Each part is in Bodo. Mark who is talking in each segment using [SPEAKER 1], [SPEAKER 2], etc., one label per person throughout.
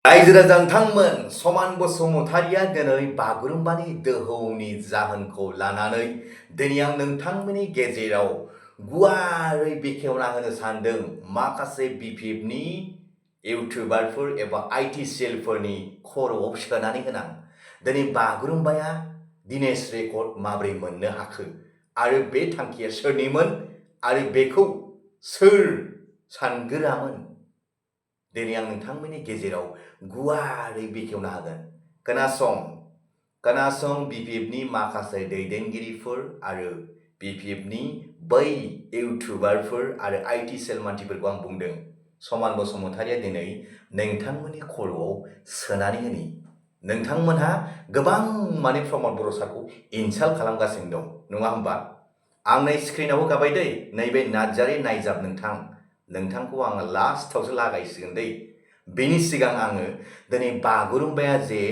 [SPEAKER 1] रायजो राजा नोंथांमोन समान बसुमतारिया दिनै बागुरुम्बानि दोहौनि जाहोनखौ लानानै दिनै आं नोंथांमोननि गेजेराव गुवारै बेखेवना होनो सानदों। माखासे BPFनि इउटिउबारफोर एबा ITCL फोरनि खर'आव सोनानै होनां दिनै बागुरुम्बाया गिनेस रेकर्ड माबोरै मोननो हाखो आरो बे थांखिया सोरनिमोन आरो बेखौ सोर सानगोरामोन दिनै आं नोंथांमोननि गेजेराव गुवारै बेखेवना होगोन। खोनासं BPFनि माखासे दैदेनगिरिफोर आरो BPFनि बै इउटिउबारफोर आरो ITCL मानसिफोरखौ आं बुंदों समान बसुमतारिया दिनै नोंथांमोननि खर'आव सोनानै होनि। नोंथांमोनहा गोबां प्रमद बर' सारखौ इनसाल्ट खालामगासिनो दं नङा होमबा? आं नै स्क्रिनावबो गाबाय दै, नैबे नार्जारि नायजाब नोंथांखौ आङो लास्टआवसो लागायसिगोन दै। बेनि सिगां आङो दिनै बागुरुम्बाया जे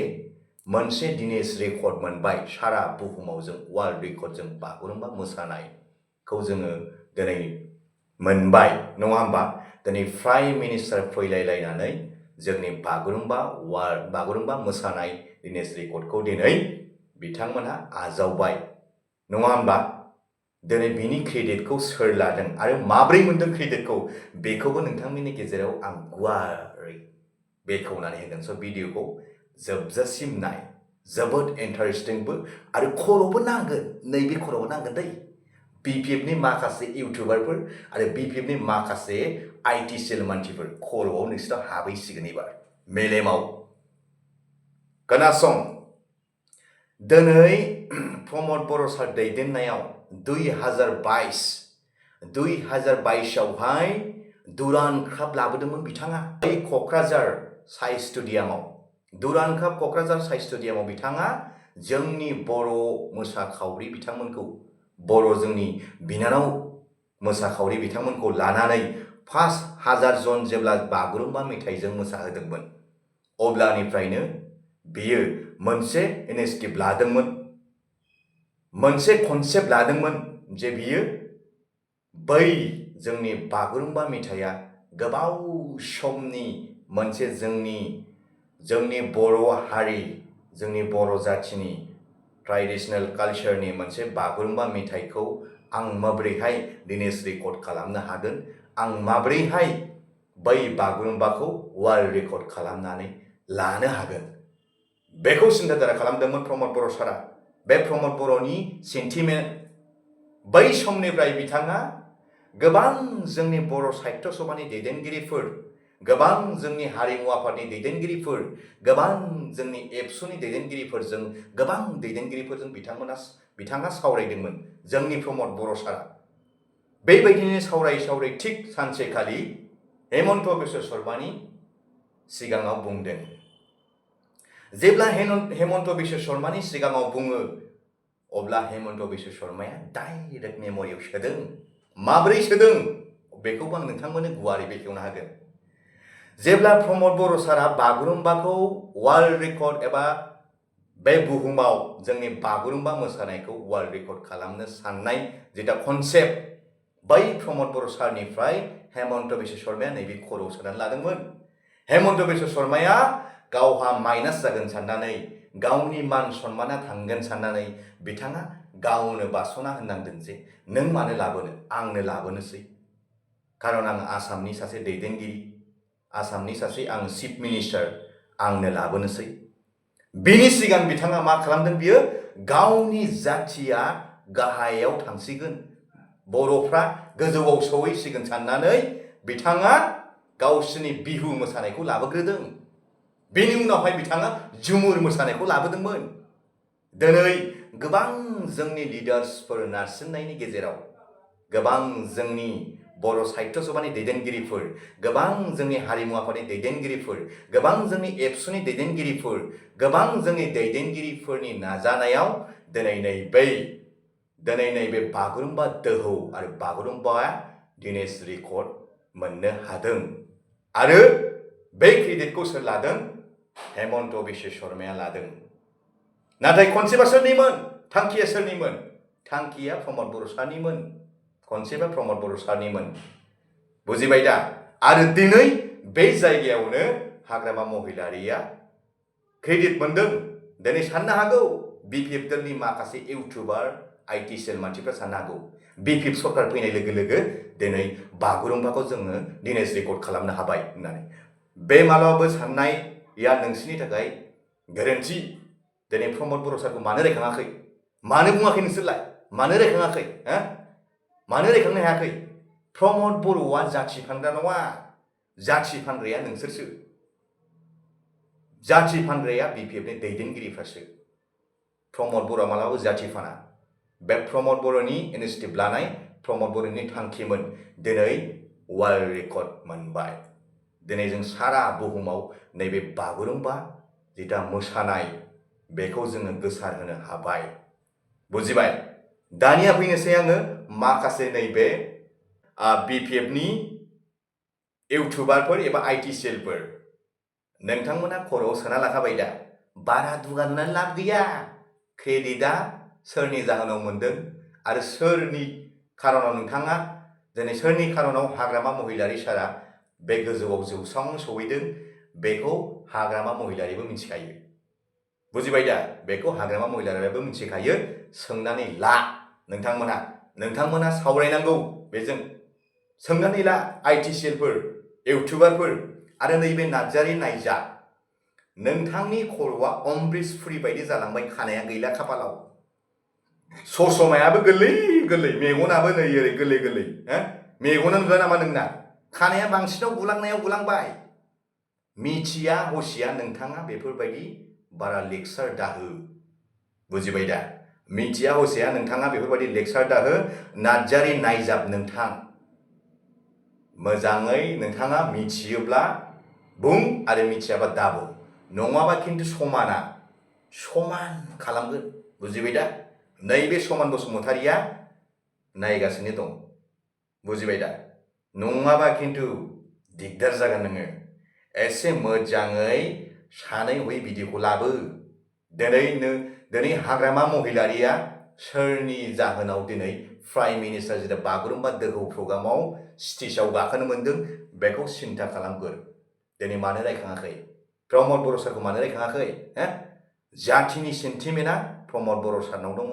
[SPEAKER 1] मोनसे गिनेस रेकर्ड मोनबाय सारा बुहुमाव जों वर्ल्ड रेकर्डजों बागुरुम्बा मोसानायखौ जोङो दिनै मोनबाय नङा होमबा? दिनै प्राइम मिनिस्टार फैलायलायनानै जोंनि बागुरुम्बा मोसानाय गिनेस रेकर्डखौ दिनै बिथांमोनहा आजावबाय नङा होमबा? दिनै बिनि क्रेडिटखौ सोर लादों आरो माब्रै मोनदों क्रेडिटखौ बेखौबो नोंथांमोननि गेजेराव आं गुवारै बेखेवनानै होगोन। स' भिडिअखौ जोबजासिम नाय, जोबोद इन्टारेस्टिंबो आरो खर'बो नांगोन, नैबे खर'बो नांगोन दै। BPFनि माखासे इउटिउबारफोर आरो BPFनि माखासे ITCL मानसिफोर खर'आव नोंसोर हाबहैसिगोन एबार मेलेमाव। खोनासं, दिनै प्रमद बर' सार दैदेननायाव 2022आवहाय दुरान काप लाबोदोंमोन बिथाङा। बै क'क्राझार साइ स्टेडियामाव बिथाङा जोंनि बर' मोसाखावरि बिथांमोनखौ, बर' जोंनि बिनानाव मोसाखावरि बिथांमोनखौ लानानै 5,000 जन जेब्ला बागुरुम्बा मेथाइजों मोसाहोदोंमोन अब्लानिफ्रायनो बियो मोनसे इनिशिएटिभ लादोंमोन, मोनसे कनसेप्ट लादोंमोन जे बियो बै जोंनि बागुरुम्बा मेथाइया गोबाव समनि मोनसे जोंनि बर' हारि, जोंनि बर' जाथिनि ट्रेडिशनेल कालचारनि मोनसे बागुरुम्बा मेथाइखौ आं माबोरैहाय गिनेस रेकर्ड खालामनो हागोन, आं माबोरैहाय बै बागुरुम्बाखौ वर्ल्ड रेकर्ड खालामनानै लानो हागोन, बेखौ सिन्थाधारा खालामदोंमोन प्रमद बर' सारा। बे प्रमद बर'नि सेन्टिमेन्ट बै समनिफ्राय बिथाङा गोबां जोंनि बर' साहित्य सभानि दैदेनगिरिफोर, गोबां जोंनि हारिमु आफादनि दैदेनगिरिफोर, गोबां जोंनि एबसुनि दैदेनगिरिफोरजों, गोबां दैदेनगिरिफोरजों बिथाङा सावरायदोंमोन जोंनि प्रमद बर' सारा। बेबायदिनो सावराय थिग सानसेखालि हेमन्त बिश्व शर्मानि सिगाङाव बुंदों। जेब्ला हेमन्त बिश्व शर्मानि सिगाङाव बुङो अब्ला हेमन्त बिश्व शर्माया डाइरेक्ट मेम'रियाव सोदों। माब्रै सोदों बेखौबो आं नोंथांमोननो गुवारै बेखेवना होगोन। जेब्ला प्रमद बर' सारा बागुरुम्बाखौ वर्ल्ड रेकर्ड एबा बे बुहुमाव जोंनि बागुरुम्बा मोसानायखौ वर्ल्ड रेकर्ड खालामनो साननाय जेटा कनसेप्ट, बै प्रमद बर' सारनिफ्राय हेमन्त बिश्व शर्माया नैबे खर'आव सोनानै लादोंमोन। हेमन्त बिश्व शर्माया गावहा माइनास जागोन साननानै, गावनि मान सन्माना थांगोन साननानै बिथाङा गावनो बासना होननांदों जे नों मानो लाबोनो, आंनो लाबोनोसै, खारन आं आसामनि सासे दैदेनगिरि, आसामनि सासे आं चिफ मिनिस्टार, आंनो लाबोनोसै। बिनि सिगां बिथाङा मा खालामदों, बियो गावनि जाथिया गाहायाव थांसिगोन, बर'फ्रा गोजौआव सौहैसिगोन साननानै बिथाङा गावसोरनि बिहु मोसानायखौ लाबोग्रोदों। बेनि उनावहाय बिथाङा झुमुर मोसानायखौ लाबोदोंमोन। दिनै गोबां जोंनि लिडार्सफोर नारसिननायनि गेजेराव, गोबां जोंनि बर' साहित्य सभानि दैदेनगिरिफोर, गोबां जोंनि हारिमु आफादनि दैदेनगिरिफोर, गोबां जोंनि एबसुनि दैदेनगिरिफोर, गोबां जोंनि दैदेनगिरिफोरनि नाजानायाव दिनै नैबे बागुरुम्बा दोहौ आरो बागुरुम्बाया गिनेस रेकर्ड मोननो हादों। आरो बे क्रेडिटखौ सोर लादों? हेमन्त बिश्व शर्माया लादों। नाथाय कनसेप्टआ सोरनिमोन? थांखिया सोरनिमोन? थांखिया प्रमद बर' सारनिमोन, कनसेप्टआ प्रमद बर' सारनिमोन। बुजिबाय दा? आरो दिनै बे जायगायावनो हाग्रामा महिलारिया क्रेडिट मोनदों। दिनै साननो हागौ BPF दलनि माखासे इउटुबार ITCL मानसिफ्रा साननो हागौ BPF सरकार फैनाय लोगो लोगो दिनै बागुरुम्बाखौ जोङो गिनेस रेकर्ड खालामनो हाबाय होननानै। बे मालाबाबो साननाया नोंसिनि थाखाय गोरोन्थि। दिनै प्रमद बर' सारखौ मानो रायखाङाखै? मानो बुङाखै नोंसोरलाय? मानो रायखाङाखै? मानो रायखांनो हायाखै? प्रमद बर'आ जाथि फानग्रा नङा। जाथि फानग्राया नोंसोरसो। जाथि फानग्राया BPFनि दैदेनगिरिफ्रासो। प्रमद बर'आ मालाबाबो जाथि फाना। बे प्रमद बर'नि इनिशिएटिभ लानाय, प्रमद बर'नि थांखिमोन दिनै वर्ल्ड रेकर्ड मोनबाय। दिनै जों सारा बुहुमाव नैबे बागुरुम्बा जिथा मोसानाय बेखौ जोङो गोसारहोनो हाबाय। बुजिबाय? दानिया फैनोसै आङो माखासे नैबे BPFनि इउटुबारफोर एबा ITCLफोर। नोंथांमोना खर'आव सोना लाखाबाय दा बारा दुगानानै लाब गैया। क्रेडिटआ सोरनि जाहोनाव मोनदों आरो सोरनि खार'नाव नोंथाङा दिनै सोरनि खार'नाव हाग्रामा महिलारि सारा बे गोजौआव जौस्राङाव सहैदों बेखौ हाग्रामा महिलारिबो मिथिखायो। बुजिबाय दा? बेखौ हाग्रामा महिलारियाबो मिथिखायो। सोंनानै ला नोंथांमोना सावरायनांगौ बेजों। सोंनानै ला ITCLफोर, इउटुबारफोर आरो नैबे नार्जारि नायजा। नोंथांनि खर'आ अमृत पुरि बायदि जालांबाय, खानाया गैला खाफालाव। ससमायाबो गोरलै गोरलै, मेगनाबो नै ओरै गोरलै गोरलै। मेगना नुला नामा नोंना? खानाया बांसिनाव गुलांनायाव गुलांबाय। मिथिया हसिया नोंथाङा बेफोरबायदि बारा लेक्सार दाहो। बुजिबाय दा? मिथिया हसिया नोंथाङा बेफोरबायदि लेक्सार दाहो। नार्जारि नायजाब नोंथां। मोजाङै नोंथाङा मिथियोब्ला बुं आरो मिथियाबा दाबुं। नङाबा खिन्थु समान खालामगोन। बुजिबाय दा? नैबे समान बसुमतारिया नायगासिनो दं। बुजिबाय दा? नङाबा खिन्थु दिगदार जागोन नोङो। एसे मोजाङै सानै हयै भिडिअखौ लाबो। दिनै हाग्रामा महिलारिया सोरनि जाहोनाव दिनै प्राइम मिनिस्टार जेरै बागुरुम्बा दोहौ प्रग्रामाव स्टेजाव गाखोनो मोनदों बेखौ सिन्था खालामगोर। दिनै मानो रायखाङाखै? प्रमद बर' सारखौ मानो रायखाङाखै? जाथिनि सेन्टिमेन्टआ प्रमद बर' सारनाव दङ।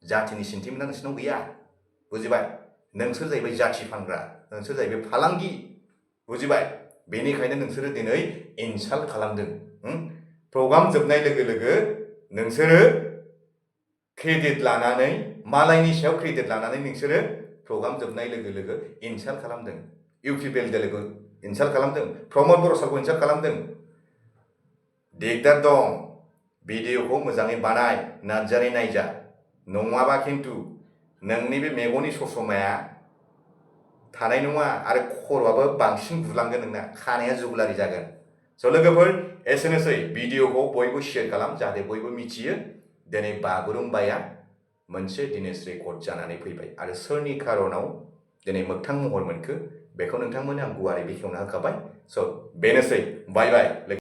[SPEAKER 1] जाथिनि सेन्टिमेन्टआ नोंसिनाव गैया। बुजिबाय? नोंसोर जाहैबाय जाथि फानग्रा, नोंसोर जाहैबाय फालांगि। बुजिबाय? बेनिखायनो नोंसोरो दिनै इनसाल्ट खालामदों। प्रग्राम जोबनाय लोगो लोगो नोंसोरो क्रेडिट लानानै, मालायनि सायाव क्रेडिट लानानै नोंसोरो प्रग्राम जोबनाय लोगो लोगो इनसाल्ट खालामदों। इउपिपिएल दोलोखौ इनसाल्ट खालामदों। प्रमद बर' सारखौ इनसाल्ट खालामदों। दिगदार दं। भिडिअखौ मोजाङै बानाय, नार्जारि नायजा। नङाबा खिन्थु नोंनि बे मेगननि ससमाया थानाय नङा आरो खर'आबो बांसिन गुलांगोन नोंना। खानाया जुगुलारि जागोन। लोगोफोर एसेनोसै। भिडिअखौ बयबो शेयार खालाम जाहाथे बयबो मिथियो दिनै बागुरुम्बाया मोनसे गिनेस रेकर्ड जानानै फैबाय आरो सोरनि खार'नाव दिनै मोगथां महर मोनखो बेखौ नोंथांमोननो आं गुवारै बेखेवना होखाबाय। बेनोसै। बाय बाय।